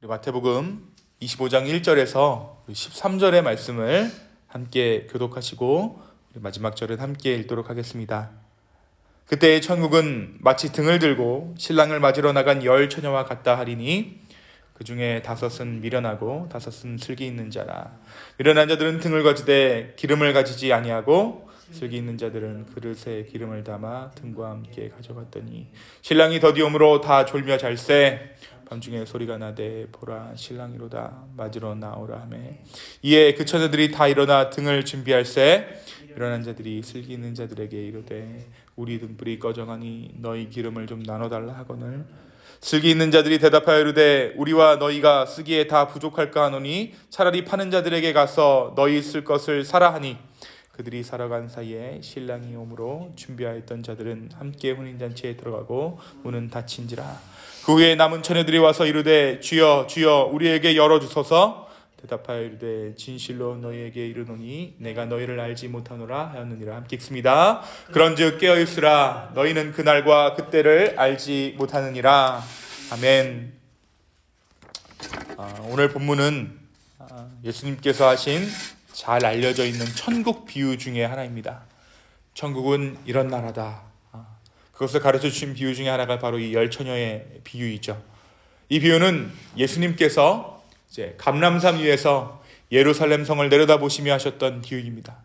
우리 마태복음 25장 1절에서 13절의 말씀을 함께 교독하시고 우리 마지막 절은 함께 읽도록 하겠습니다. 그때 천국은 마치 등을 들고 신랑을 맞으러 나간 10 처녀와 같다 하리니 그 중에 5은 미련하고 5은 슬기 있는 자라. 미련한 자들은 등을 가지되 기름을 가지지 아니하고 슬기 있는 자들은 그릇에 기름을 담아 등과 함께 가져갔더니 신랑이 더디옴으로 다 졸며 잘세. 밤중에 소리가 나되 보라 신랑이로다 맞으러 나오라 하며 이에 그 처녀들이 다 일어나 등을 준비할세. 일어난 자들이 슬기 있는 자들에게 이르되 우리 등불이 꺼져가니 너희 기름을 좀 나눠달라 하거늘 슬기 있는 자들이 대답하여 이르되 우리와 너희가 쓰기에 다 부족할까 하노니 차라리 파는 자들에게 가서 너희 쓸 것을 사라 하니 그들이 살아간 사이에 신랑이 오므로 준비하였던 자들은 함께 혼인잔치에 들어가고 문은 닫힌지라. 그 후에 남은 처녀들이 와서 이르되 주여 주여 우리에게 열어주소서. 대답하여 이르되 진실로 너희에게 이르노니 내가 너희를 알지 못하노라 하였느니라. 함께 읽습니다. 그런즉 깨어있으라 너희는 그날과 그때를 알지 못하느니라. 아멘. 오늘 본문은 예수님께서 하신 잘 알려져 있는 천국 비유 중에 하나입니다. 천국은 이런 나라다. 그것을 가르쳐 주신 비유 중에 하나가 바로 이 10 처녀의 비유이죠. 이 비유는 예수님께서 이제 감람산 위에서 예루살렘 성을 내려다보시며 하셨던 비유입니다.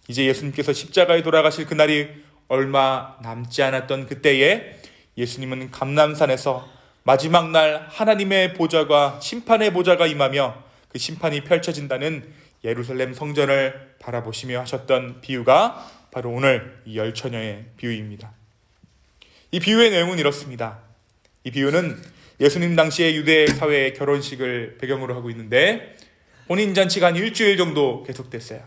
이제 예수님께서 십자가에 돌아가실 그날이 얼마 남지 않았던 그때에 예수님은 감람산에서 마지막 날 하나님의 보좌가 심판의 보좌가 임하며 그 심판이 펼쳐진다는 예루살렘 성전을 바라보시며 하셨던 비유가 바로 오늘 이 10 처녀의 비유입니다. 이 비유의 내용은 이렇습니다. 이 비유는 예수님 당시의 유대 사회의 결혼식을 배경으로 하고 있는데 혼인잔치가 한 일주일 정도 계속됐어요.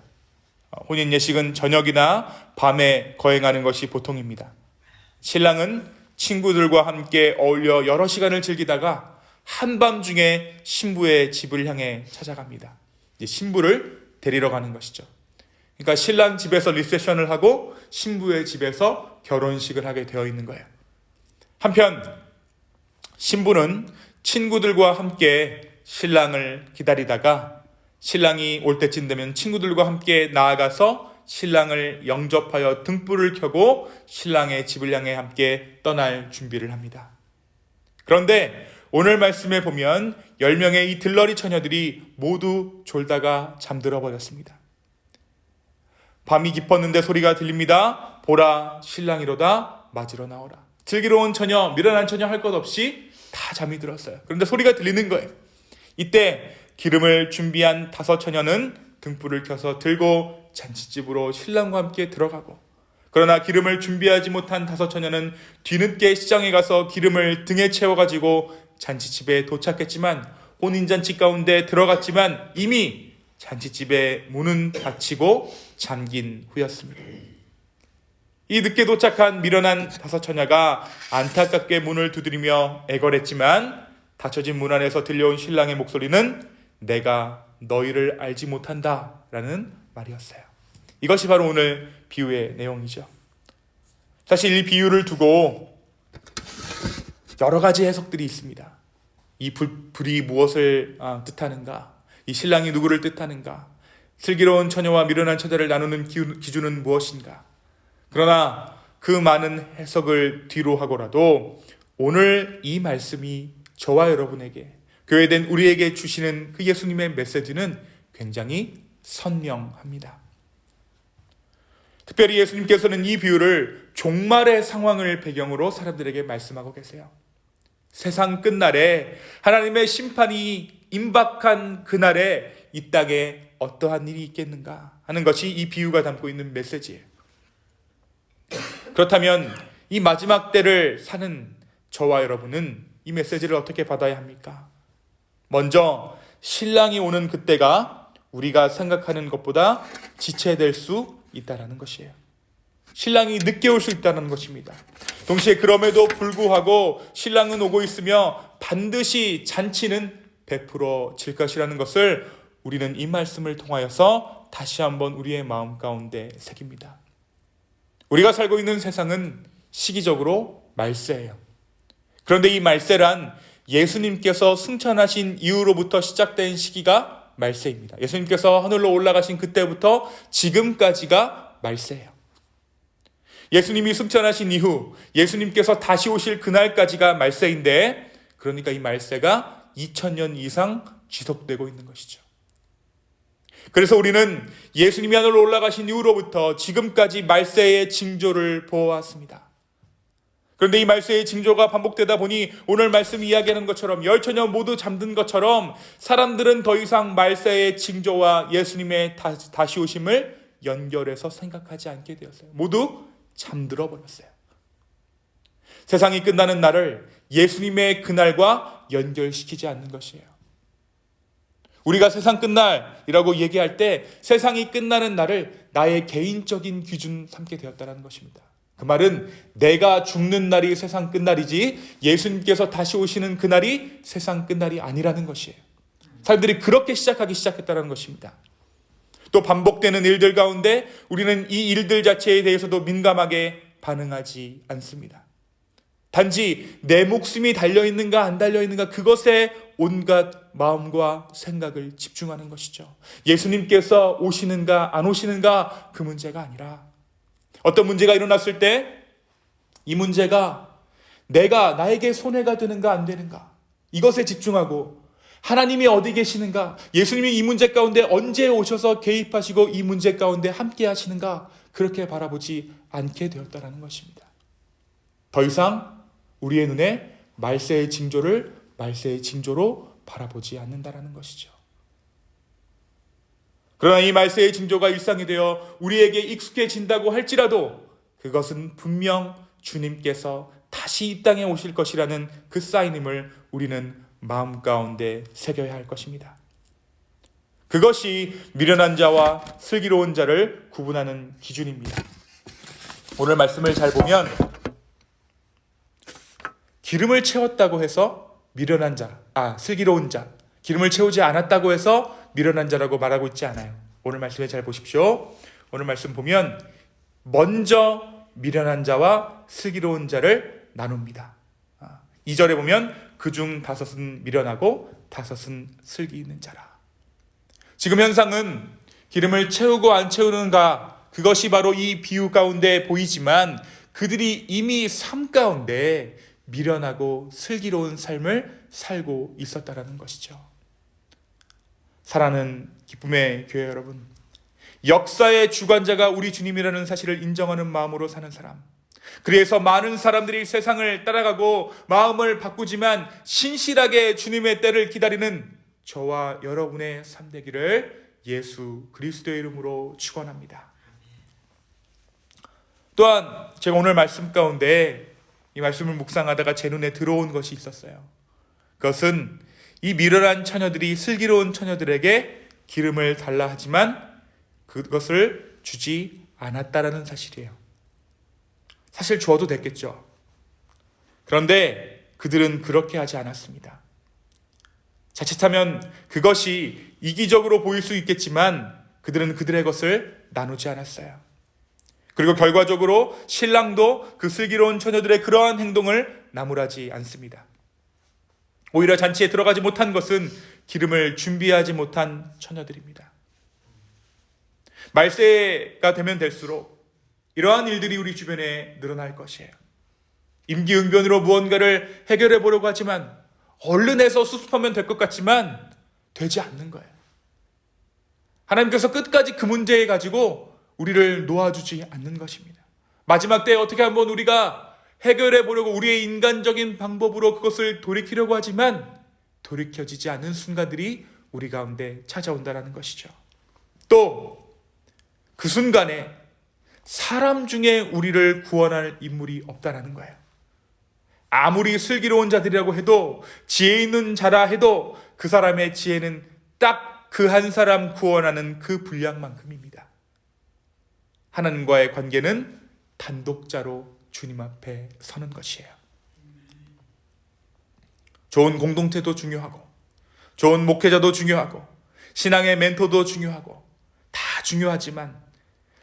혼인 예식은 저녁이나 밤에 거행하는 것이 보통입니다. 신랑은 친구들과 함께 어울려 여러 시간을 즐기다가 한밤중에 신부의 집을 향해 찾아갑니다. 이제 신부를 데리러 가는 것이죠. 그러니까 신랑 집에서 리셉션을 하고 신부의 집에서 결혼식을 하게 되어 있는 거예요. 한편 신부는 친구들과 함께 신랑을 기다리다가 신랑이 올 때쯤 되면 친구들과 함께 나아가서 신랑을 영접하여 등불을 켜고 신랑의 집을 향해 함께 떠날 준비를 합니다. 그런데 오늘 말씀에 보면 10명의 이 들러리 처녀들이 모두 졸다가 잠들어 버렸습니다. 밤이 깊었는데 소리가 들립니다. 보라 신랑이로다 맞으러 나오라. 슬기로운 처녀, 미련한 처녀 할 것 없이 다 잠이 들었어요. 그런데 소리가 들리는 거예요. 이때 기름을 준비한 5 처녀는 등불을 켜서 들고 잔치집으로 신랑과 함께 들어가고, 그러나 기름을 준비하지 못한 5 처녀는 뒤늦게 시장에 가서 기름을 등에 채워가지고 잔치집에 도착했지만 혼인잔치 가운데 들어갔지만 이미 잔치집의 문은 닫히고 잠긴 후였습니다. 이 늦게 도착한 미련한 5 처녀가 안타깝게 문을 두드리며 애걸했지만 닫혀진 문 안에서 들려온 신랑의 목소리는 내가 너희를 알지 못한다 라는 말이었어요. 이것이 바로 오늘 비유의 내용이죠. 사실 이 비유를 두고 여러 가지 해석들이 있습니다. 이 불이 무엇을 뜻하는가? 이 신랑이 누구를 뜻하는가? 슬기로운 처녀와 미련한 처녀를 나누는 기준은 무엇인가? 그러나 그 많은 해석을 뒤로 하고라도 오늘 이 말씀이 저와 여러분에게, 교회된 우리에게 주시는 그 예수님의 메시지는 굉장히 선명합니다. 특별히 예수님께서는 이 비유를 종말의 상황을 배경으로 사람들에게 말씀하고 계세요. 세상 끝날에 하나님의 심판이 임박한 그날에 이 땅에 어떠한 일이 있겠는가 하는 것이 이 비유가 담고 있는 메시지예요. 그렇다면 이 마지막 때를 사는 저와 여러분은 이 메시지를 어떻게 받아야 합니까? 먼저 신랑이 오는 그때가 우리가 생각하는 것보다 지체될 수 있다는 것이에요. 신랑이 늦게 올 수 있다는 것입니다. 동시에 그럼에도 불구하고 신랑은 오고 있으며 반드시 잔치는 베풀어질 것이라는 것을 우리는 이 말씀을 통하여서 다시 한번 우리의 마음 가운데 새깁니다. 우리가 살고 있는 세상은 시기적으로 말세예요. 그런데 이 말세란 예수님께서 승천하신 이후로부터 시작된 시기가 말세입니다. 예수님께서 하늘로 올라가신 그때부터 지금까지가 말세예요. 예수님이 승천하신 이후 예수님께서 다시 오실 그날까지가 말세인데, 그러니까 이 말세가 2000년 이상 지속되고 있는 것이죠. 그래서 우리는 예수님이 하늘로 올라가신 이후로부터 지금까지 말세의 징조를 보아왔습니다. 그런데 이 말세의 징조가 반복되다 보니 오늘 말씀 이야기하는 것처럼 열처녀 모두 잠든 것처럼 사람들은 더 이상 말세의 징조와 예수님의 다시 오심을 연결해서 생각하지 않게 되었어요. 모두 잠들어 버렸어요. 세상이 끝나는 날을 예수님의 그날과 연결시키지 않는 것이에요. 우리가 세상 끝날이라고 얘기할 때 세상이 끝나는 날을 나의 개인적인 기준 삼게 되었다는 것입니다. 그 말은 내가 죽는 날이 세상 끝날이지 예수님께서 다시 오시는 그날이 세상 끝날이 아니라는 것이에요. 사람들이 그렇게 시작했다는 것입니다. 또 반복되는 일들 가운데 우리는 이 일들 자체에 대해서도 민감하게 반응하지 않습니다. 단지 내 목숨이 달려있는가 안 달려있는가 그것에 온갖 마음과 생각을 집중하는 것이죠. 예수님께서 오시는가 안 오시는가 그 문제가 아니라 어떤 문제가 일어났을 때 이 문제가 나에게 손해가 되는가 안 되는가 이것에 집중하고 하나님이 어디 계시는가, 예수님이 이 문제 가운데 언제 오셔서 개입하시고 이 문제 가운데 함께 하시는가, 그렇게 바라보지 않게 되었다는 것입니다. 더 이상 우리의 눈에 말세의 징조를 말세의 징조로 바라보지 않는다는 것이죠. 그러나 이 말세의 징조가 일상이 되어 우리에게 익숙해진다고 할지라도 그것은 분명 주님께서 다시 이 땅에 오실 것이라는 그 사인임을 우리는 마음 가운데 새겨야 할 것입니다. 그것이 미련한 자와 슬기로운 자를 구분하는 기준입니다. 오늘 말씀을 잘 보면 기름을 채웠다고 해서 슬기로운 자, 기름을 채우지 않았다고 해서 미련한 자라고 말하고 있지 않아요. 오늘 말씀을 잘 보십시오. 오늘 말씀 보면 먼저 미련한 자와 슬기로운 자를 나눕니다. 2절에 보면 그중 5은 미련하고 5은 슬기 있는 자라. 지금 현상은 기름을 채우고 안 채우는가, 그것이 바로 이 비유 가운데 보이지만 그들이 이미 삶 가운데 미련하고 슬기로운 삶을 살고 있었다라는 것이죠. 사랑하는 기쁨의 교회 여러분, 역사의 주관자가 우리 주님이라는 사실을 인정하는 마음으로 사는 사람, 그래서 많은 사람들이 세상을 따라가고 마음을 바꾸지만 신실하게 주님의 때를 기다리는 저와 여러분의 삶 되기를 예수 그리스도의 이름으로 축원합니다. 또한 제가 오늘 말씀 가운데 이 말씀을 묵상하다가 제 눈에 들어온 것이 있었어요. 그것은 이 미련한 처녀들이 슬기로운 처녀들에게 기름을 달라 하지만 그것을 주지 않았다라는 사실이에요. 사실 주어도 됐겠죠. 그런데 그들은 그렇게 하지 않았습니다. 자칫하면 그것이 이기적으로 보일 수 있겠지만 그들은 그들의 것을 나누지 않았어요. 그리고 결과적으로 신랑도 그 슬기로운 처녀들의 그러한 행동을 나무라지 않습니다. 오히려 잔치에 들어가지 못한 것은 기름을 준비하지 못한 처녀들입니다. 말세가 되면 될수록 이러한 일들이 우리 주변에 늘어날 것이에요. 임기응변으로 무언가를 해결해 보려고 하지만 얼른 해서 수습하면 될 것 같지만 되지 않는 거예요. 하나님께서 끝까지 그 문제에 가지고 우리를 놓아주지 않는 것입니다. 마지막 때에 어떻게 한번 우리가 해결해 보려고 우리의 인간적인 방법으로 그것을 돌이키려고 하지만 돌이켜지지 않는 순간들이 우리 가운데 찾아온다는 것이죠. 또 그 순간에 사람 중에 우리를 구원할 인물이 없다는 거예요. 아무리 슬기로운 자들이라고 해도 지혜 있는 자라 해도 그 사람의 지혜는 딱 그 한 사람 구원하는 그 분량만큼입니다. 하나님과의 관계는 단독자로 주님 앞에 서는 것이에요. 좋은 공동체도 중요하고 좋은 목회자도 중요하고 신앙의 멘토도 중요하고 다 중요하지만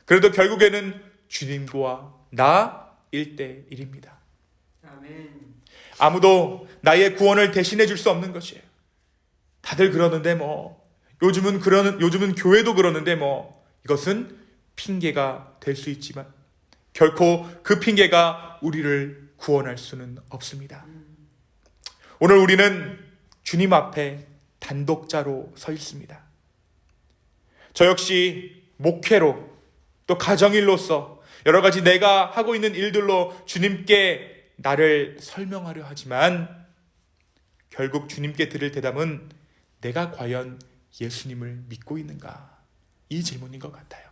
그래도 결국에는 주님과 나 1대1입니다. 아무도 나의 구원을 대신해 줄 수 없는 것이에요. 다들 그러는데 요즘은 교회도 그러는데 이것은 핑계가 될 수 있지만 결코 그 핑계가 우리를 구원할 수는 없습니다. 오늘 우리는 주님 앞에 단독자로 서 있습니다. 저 역시 목회로 또 가정일로서 여러 가지 내가 하고 있는 일들로 주님께 나를 설명하려 하지만 결국 주님께 드릴 대답은 내가 과연 예수님을 믿고 있는가? 이 질문인 것 같아요.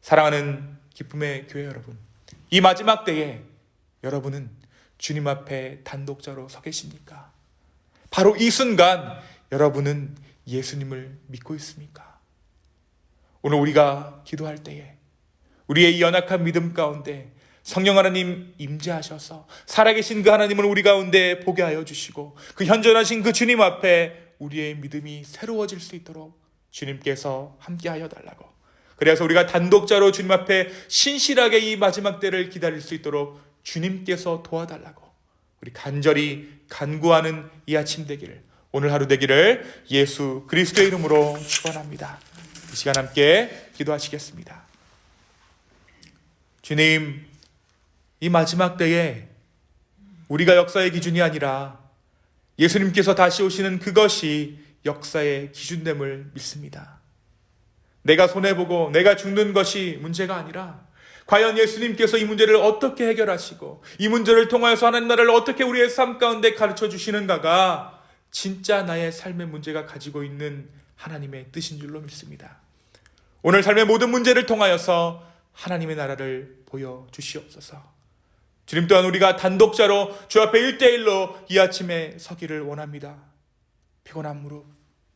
사랑하는 기쁨의 교회 여러분, 이 마지막 때에 여러분은 주님 앞에 단독자로 서 계십니까? 바로 이 순간 여러분은 예수님을 믿고 있습니까? 오늘 우리가 기도할 때에 우리의 이 연약한 믿음 가운데 성령 하나님 임재하셔서 살아계신 그 하나님을 우리 가운데 보게 하여 주시고 그 현존하신 그 주님 앞에 우리의 믿음이 새로워질 수 있도록 주님께서 함께하여 달라고, 그래서 우리가 단독자로 주님 앞에 신실하게 이 마지막 때를 기다릴 수 있도록 주님께서 도와달라고 우리 간절히 간구하는 이 아침 되기를, 오늘 하루 되기를 예수 그리스도의 이름으로 축원합니다. 이 시간 함께 기도하시겠습니다. 주님, 이 마지막 때에 우리가 역사의 기준이 아니라 예수님께서 다시 오시는 그것이 역사의 기준됨을 믿습니다. 내가 손해보고 내가 죽는 것이 문제가 아니라 과연 예수님께서 이 문제를 어떻게 해결하시고 이 문제를 통하여서 하나님 나라를 어떻게 우리의 삶 가운데 가르쳐 주시는가가 진짜 나의 삶의 문제가 가지고 있는 하나님의 뜻인 줄로 믿습니다. 오늘 삶의 모든 문제를 통하여서 하나님의 나라를 보여주시옵소서. 주님, 또한 우리가 단독자로 주 앞에 1대1로 이 아침에 서기를 원합니다. 피곤한 무릎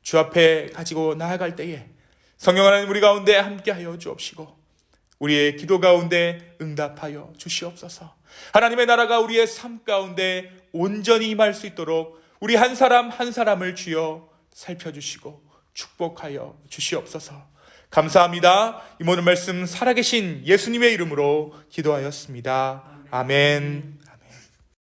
주 앞에 가지고 나아갈 때에 성령 하나님 우리 가운데 함께하여 주옵시고 우리의 기도 가운데 응답하여 주시옵소서. 하나님의 나라가 우리의 삶 가운데 온전히 임할 수 있도록 우리 한 사람 한 사람을 주여 살펴주시고 축복하여 주시옵소서. 감사합니다. 이 모든 말씀 살아계신 예수님의 이름으로 기도하였습니다. 아멘.